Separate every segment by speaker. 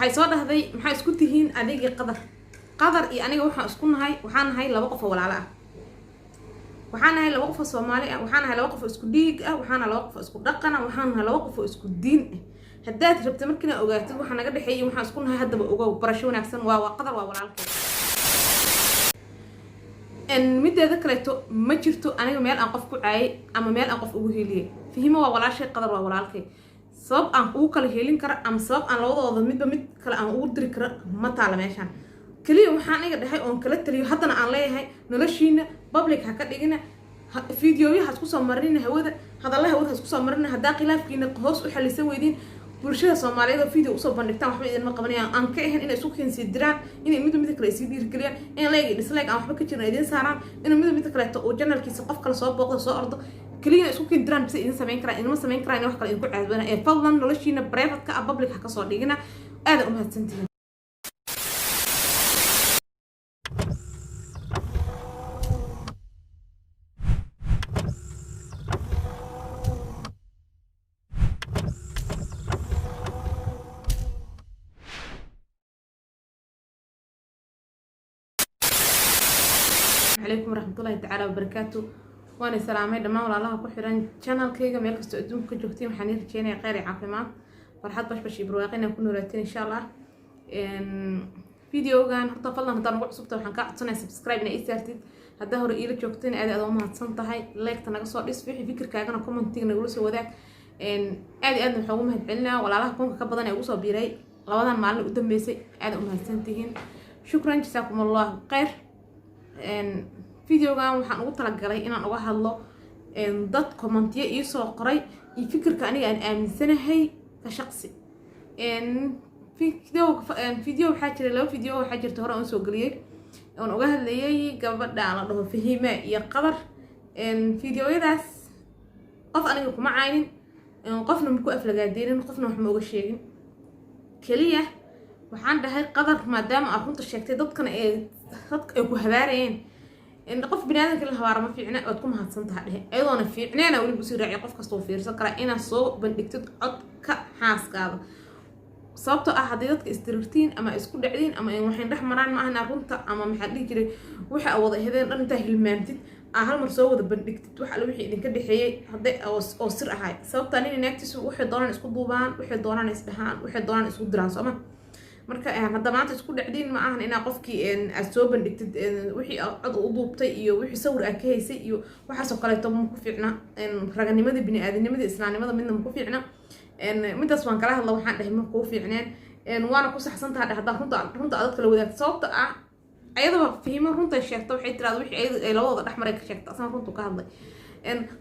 Speaker 1: waxay soo dhahday maxaa isku tihiin adiga qadar iyo aniga waxaan nahay laba qof oo walaalo ah waxaan nahay laba qof oo Soomaali ah waxaan nahay laba qof oo isku dhiig ah waxaan nahay laba qof oo isku dhaqan ah waxaan nahay laba qof oo isku diin ah haddaad rabto markina ogaatid waxa naga dhaxeeyay waxaan isku nahay haddaba ogow barasho wanaagsan waa qadar waa walaalkay en mideeda kaleeto ma jirto aniga meel aan qof ku caayay ama meel aan qof ugu heeliyay fahimo waa walaashay qadar waa walaalkay sabab aan ugu kala heelin kara ama sabab aan labadooda midba mid kale aan ugu diri kara ma taala meeshan kaliya waxaan iga dhahay oon kala taliyo haddana aan leeyahay noloshiina public ha ka dhigina fiidiyoyaha isku soo marina hawada hadalla hawada isku soo marina haddaa khilaafkiina hoos u xalisa weydiin bulshada Soomaaliyeed oo fiideo usoo bandhigtaan waxba idin ma qabanayaan aan ka ahayn inay isku keensi diraan inay mid kale isii dhiirgeliyaan in like dislike aan waxba ka jirin idin saaraan in mid kale oo channelkiisa qof kale soo booqdo soo ordo kaliya isku keen diraan bisi idin sameyn karaan in ma sameyn karaan wax kale in ku caadbana ee fadlan noloshiina private ka public ha ka soo dhigina aad u mahadsantihiin عليكم ورحمة الله تعالى وبركاته وانا سلامي دمان ولا الله كحران channel كيغا ميل كستو ادونك جوجتين waxaan rajeenayaa khayr iyo caafimaad farxad bash barwaaqina ku noolaateen insha Allah videogan horta fadlan hadaan ugu cusubta waxaan ka codsanayaa subscribe ina isartid hadaa hore ila joogteen aad u mahadsan tahay like ta naga soo dhis wixii fikirkaagana comment-iga nagula soo wadaag aad waxaan ugu mahadcelinayaa walaalaha kunka ka badan ee ugu soo biiray labadan maalin u dambeysay aad u mahadsantihiin shukran jazakumullahu khayr videogan waxaan ugu talagalay inaan uga hadlo dad commentiyo ii soo qoray iyo fikirka aniga aan aaminsanahay ka shaqsi video waxaa jira laba video waxaa jirta hore aan soo galiyay oon uga hadlayay gabadha la dhaho Fahima iyo qadar videoyadaas qof aniga kuma caynin qofna ma ku aflagaadeerin qofna wax ma uga sheegin kaliya waxaan dhahay qadar maadaama aad runta sheegtay dadkana ay ku habaarayeen in qof bini'aadamka la habaaro ma fiicna oo ku mahadsan tahay ayadoona fiicneena wali busii raaci qof kasta oo fiirsan kara inaad soo bandhigtid codka xaaskaada sababtoo ah haddii dadka istirtiin ama isku dhacdiin ama waxay dhex maraan ma ahna runta ama maxaa dhihi jiray waxa wada ahaydeen dhan intaa hilmaamtid hal mar soo wada bandhigtid waxa la wixii idinka dhaxeeyay hadday oo sir ahay sababta nin neegtiisu waxay doonaan isku duubaan waxay doonaan isdhahaan waxay doonaan isku diraan sooma marka hadda maanta isku dhacdiin ma ahan inaa qofkii aad soo bandhigtid wixii cod u duubtay iyo wixii sawir aad ka haysay iyo waxaas oo kaleeto ma ku fiicna raganimadii bini'aadamnimadii islaamnimada midna ma ku fiicna midaas waan kala hadla waxaan dhahay ma ku fiicneen waana ku saxsan tahay hadda runta aad kala wadaagto sababta ah ayadaba Fahima runta sheegto waxay tiraahdo wixii ay labadooda dhaxmaray ka sheegto asana runtu ka hadlay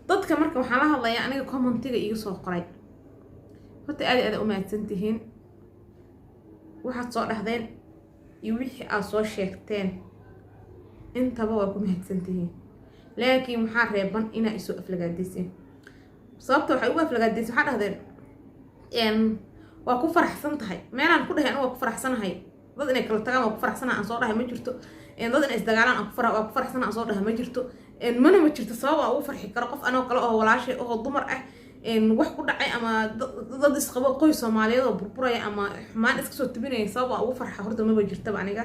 Speaker 1: dadka marka waxaan la hadlayaa aniga commentiga iga soo qoray horta aad u mahadsantihiin waxaad soo dhahdeen iyo wixii aad soo sheegteen intaba waa ku mahadsantihiin laakiin waxaa reeban inaa isoo aflagaadiseen sababta waxay ugu aflagaadiseen waxaa dhahdeen waa ku faraxsan tahay meelaan ku dhahay anigu waa ku faraxsanahay dad inay kala tagaan waa ku faraxsanahay aan soo dhahay ma jirto dad inay isdagaalaan waa ku faraxsanahay aan soo dhahay ma jirto mana ma jirto sabab aan ugu farxi karo qof anoo kale oo walaashay oo dumar ah wax ku dhacay ama dad isqabo qoys Soomaaliyeed oo burburaya ama xumaan iska soo tibinaya sabab aan ugu farxa horta ma jirtaba aniga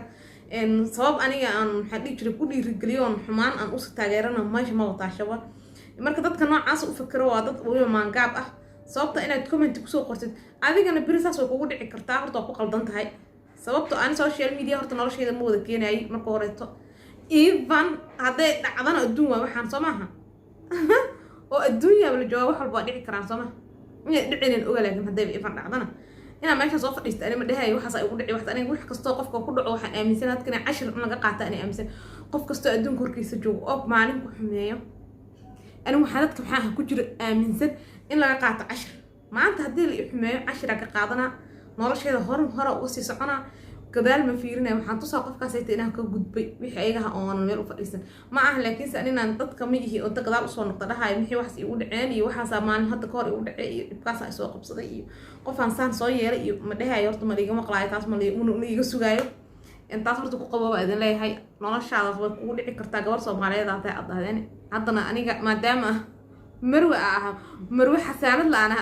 Speaker 1: sabab aniga aan maxaa dhihi jiray ku dhiirigeliyo xumaan aan u taageerana meesha ma wataashaba marka dadka noocaas u fikiro waa dad waliba maangaab ah sababta inaad comment ku soo qortid adigana birisaas way kugu dhici kartaa horta ku qaldan tahay sababta aan social media horta noloshayda ma wada keenayay marka horeeto even hadday dhacdana adduun waa waxaan soo maaha oo adduunyo wala jooga wax walba dhici karaan Soomaa inay dhicin oga laakiin hadday ifan dhacdana ina meesha soo fadhiista ani ma dhahay waxaas ay ugu dhici wax aniga wax kasto qofka ku dhaco waxaan aaminsanahay dadka inay 10 laga qaato ani aaminsan qof kasto adduunka horkiisa joogo oo maalin ku xumeeyo ani waxa dadka maxaa ku jira aaminsan in laga qaato 10 maanta hadii la xumeeyo 10 ka qaadana nolosheeda hore uga sii socona gadaal ma fiirinay waxaan tusaa qofkaas ay inaan ka gudbay wixii ayaga oo meel u fadhiisan ma aha laakiin inaan dadka miyihi oo gadaal u soo noqdo dhahay wixii wax igu dhaceen iyo waxa maalin hadda ka hor igu dhacay iyo dhibkaas ay soo qabsaday iyo qofaan saan soo yeelay iyo ma dhahay horta ma liiga maqlaay taas ma liiga sugaayo intaas horta ku qabo waa idin leeyahay noloshaada way kugu dhici kartaa gabar Soomaaliyeed ah ay adadeen haddana aniga maadaama marwe xasaanad la'ana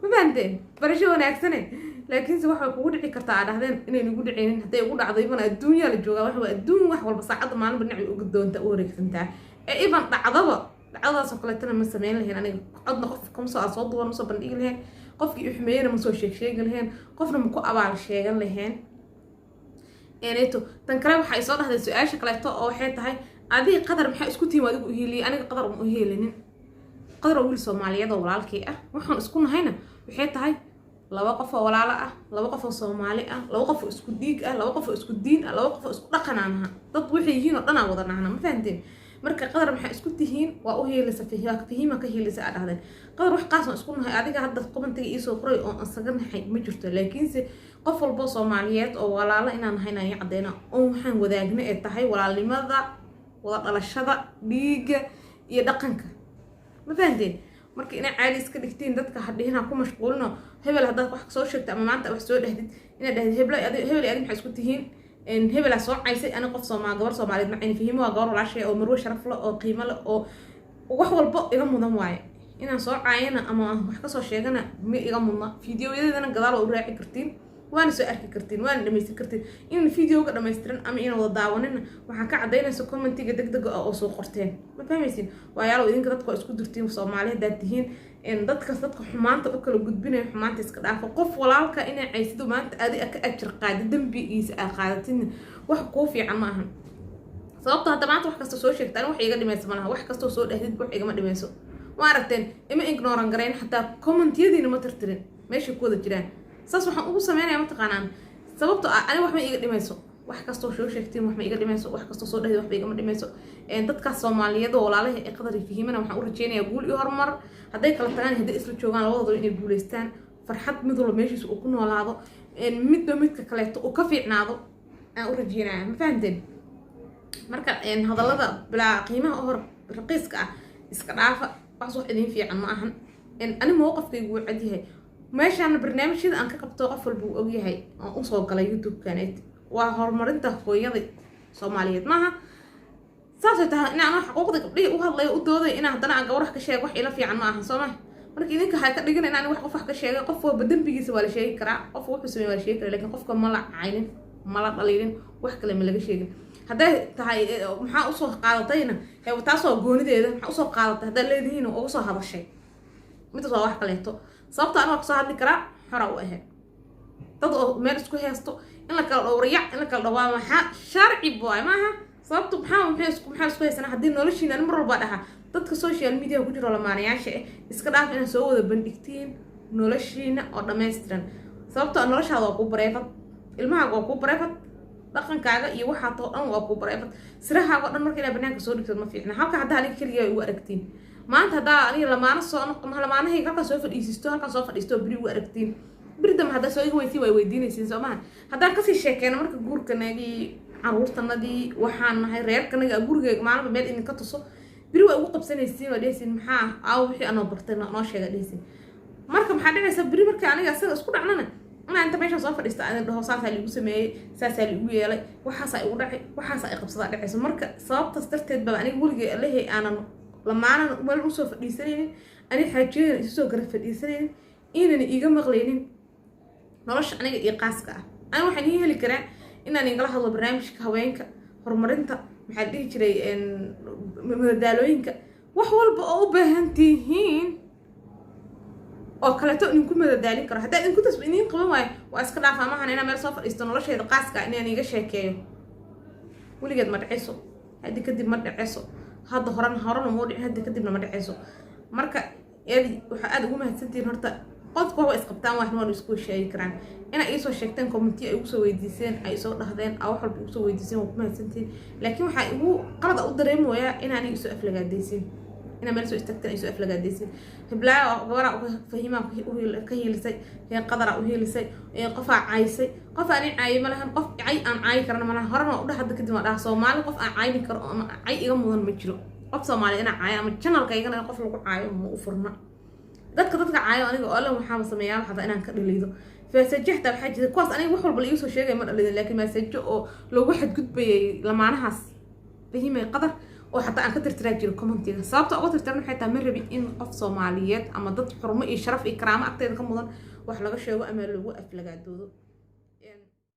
Speaker 1: ما فهمتين برشة وناكسنة لكن سواء كود عي كرتا على هذين إني نقول عين حتى يقول عظيمنا الدنيا للجوا وحوا الدنيا وحوا البصعد ما نبني وقدون تأورك سنتا إيفان عضبة سقلتنا من سمين لهن أنا عضنا قف كم ساعة صوت ونص بنقول لهن قف يحمينا من سوى شيء لهن قفنا مكو أبع الشيء لهن يعني تو تنكرب حيصير هذا السؤال شكله أو حتى هاي هذه قدر محي اسكتي ما تقول لي أنا قدر مؤهلين قدر أقول Soomaaliyeed oo walaalkay ah waxaan isku nahayna waxay tahay laba qof oo walaalo ah laba qof oo Soomaali ah laba qof oo isku dhiig ah laba qof oo isku diin ah laba qof oo isku dhaqan ah dad waxay yihiin oo dhan aan wada nahna ma fahanteen marka qadar maxay isku tihiin waa u heelisa fahima ka heelisa adhaadeen qadar wax qaas oo isku nahay adiga hadda commentiga ii soo qoray oo asaga nahay ma jirto laakiinse qof walba Soomaaliyeed oo walaalo inaan nahayna ay cadeena oo waxaan wadaagna ee tahay walaalnimada wada dhalashada dhiiga iyo dhaqanka ما فهمتين marka ina caadi iska dhigtiin dadka hadhina ku mashquulno hebel hada wax soo sheegta ama maanta wax soo dhahdid ina dhahdid hebel adin maxay isku tihiin in hebel soo caysay ana qof gabar Soomaaliyeed ma ayna fahimo waa gabar walaashay oo marwo sharaf leh oo qiimo leh oo wax walba iga mudan waaye ina soo caayana ama wax ka soo sheegana ma iga mudna fiidiyoyadana gadaal oo raaci kartiin وانا سو أركي كرتين وانا دميستي كرتين إن الفيديو قد دميسترن أما إنا وضع داونين وحن كعدينا سو كومنتي دق أو سو قرتين ما فهميسين ويالو إذن كدتكو اسكو درتين وصوماليه دادتهين إن دادك حمانتا أكلو قدبين حمانتا اسكد عارفة قف walaalka إنا عيسيدو مانتا أدي أجر قادة دنبي إيس قادتين wax كوفي عماهن sababta hadda maanta wax kasta soo sheegtaan wax iga dhimayso malaha wax kasta soo dhahdid wax igama dhimayso ma aragteen ima ignoran gareyn xataa comment-yadiina ma tirtirin meesha ku wada jiraan saas waxaan ugu sameeynaa ma taqaanaan sababta ani wax ma iga dhimayso wax kasta soo sheegtiin wax ma iga dhimayso wax kasta soo dhahdid wax igama dhimayso dadka Soomaaliyeed oo walaalaha ee qadar fahimana waxaan u rajeynayaa guul iyo horumar haday kala tagaan haday isla joogaan labadooda inay guuleystaan farxad mid walba meeshiisa uu ku noolaado midba midka kale uu ka fiicnaado aan u rajeynayaa ma fahanteen marka hadalada bilaa qiimaha oo raqiiska ah iska dhaafa wax soo idin fiican ma ahan ani mowqifkaygu wuu cad yahay meeshaan barnaamijyada aan ka qabto qof walba uu og yahay oo u soo galay YouTube kanet waa horumarinta hooyada Soomaaliyeed maaha saasay tahay in aan xuquuqda gabdhaha u hadlayo u dooday in haddana aan gawar ka sheego wax ila fiican ma ahan Soomaali marka idinka hay ka dhigan in aan wax qof ka sheego qof walba dambigiisa waa la sheegi karaa qof wuxuu sameeyay waa la sheegi karaa laakiin qofka ma la caynin ma la dhaliilin wax kale ma laga sheegin haday tahay maxaa u soo qaadatayna hay taasoo goonideeda maxaa u soo qaadatay hadaa leedihiin oo u soo hadashay mid soo wax kaleeto sababta aan wax soo hadli karaa xora u ahay dad oo meel isku heesto in la kala dhowriyo in la kala dhawaa maxaa sharci boy maaha sababta maxaa isku heesana hadii noloshiina mar walba dhaha dadka social media ku jiro lamaanayaasha iska dhaaf in soo wada bandhigtiin noloshiina oo dhameystiran sababta noloshaada waa ku bareefad ilmahaaga waa ku bareefad dhaqankaaga iyo waxa too dhan waa ku bareefad sirahaaga dhan markii la banaanka soo dhigto ma fiicna halka hadda aniga kaliya ay u aragtiin maanta hadda aniga lamaana soo noqon lamaanahay halka soo fadhiisto biri u aragtiin birdam hadda soo iga way weydiinaysiin Soomaali hadda ka sii sheekeen marka guurkanagi caruurtanadii waxaan nahay reerkanaga gurigeyga maalinba meel idin ka tuso biri way ugu qabsanaysiin waa dheesin maxaa wixii aan bartay noo sheega dheesin marka maxaa dhacaysa biri marka aniga asaga isku dhacnana أنا أنت ماشي صافر استعداد ده صار اللي يسميه ساس اللي يقول وحاسة يقول وحاسة يقبض على عيسى مركز صابت استرتد بقى أنا يقول اللي هي أنا لما أنا ما الوصف الإنسان أنا حاجين يسوق رف الإنسان إنني يجمع مغلين نرش أنا يقاسك أنا وحنيه اللي كره إن أنا يقول هذا برنامج كهوينك هرمرنت محدي كري إن مدالوينك وحول بقى بهنتيهين oo kala to in ku madadaalin karo hadaa in ku tasbiiniin qaban way waa iska dhaaf ama aan meel soo fadhiisto nolosheeda qaaska in aan iga sheekeeyo waligeed ma dhacayso hadii kadib ma dhacayso hadda horan ma dhicin hadii kadib ma dhacayso marka waxa aad ugu mahadsantiin horta qodku waa isqabtaan wax noo isku sheegi karaan ina ay soo sheegteen comment ay ugu soo weydiiseen ay soo dhahdeen wax walba ugu soo weydiiseen waa ku mahadsantiin laakiin waxa ugu qalad u dareemoyaa in aan isu aflagaadeysin ina meel soo istagtay isu aflagaadeysin hiblaa gabara fahima ka heelisay ee qadara u heelisay ee qof caayisay qof aan caayay malahan qof caay aan caay karna malahan horana u dhaxda kadib ma dhaha Soomaali qof aan caayni karo ama caay iga mudan ma jiro qof Soomaali ina caay ama channelkaygana qof lagu caayo ma u furna dadka caayo aniga oo la waxaan sameeyaa waxa inaan ka dhaliido faasajixta waxa jira kuwaas aniga wax walba la soo sheegay ma dhaliido laakiin maasajo oo lagu xad gudbayay lamaanahaas fahimay qadar oo xataa aan ka tirtiraa jiro commentiga sababta uga tirtiran waxay tahay ma rabi in qof Soomaaliyeed ama dad xurmo iyo sharaf iyo karaamo agteeda ka mudan wax laga sheego ama lagu aflagaadoodo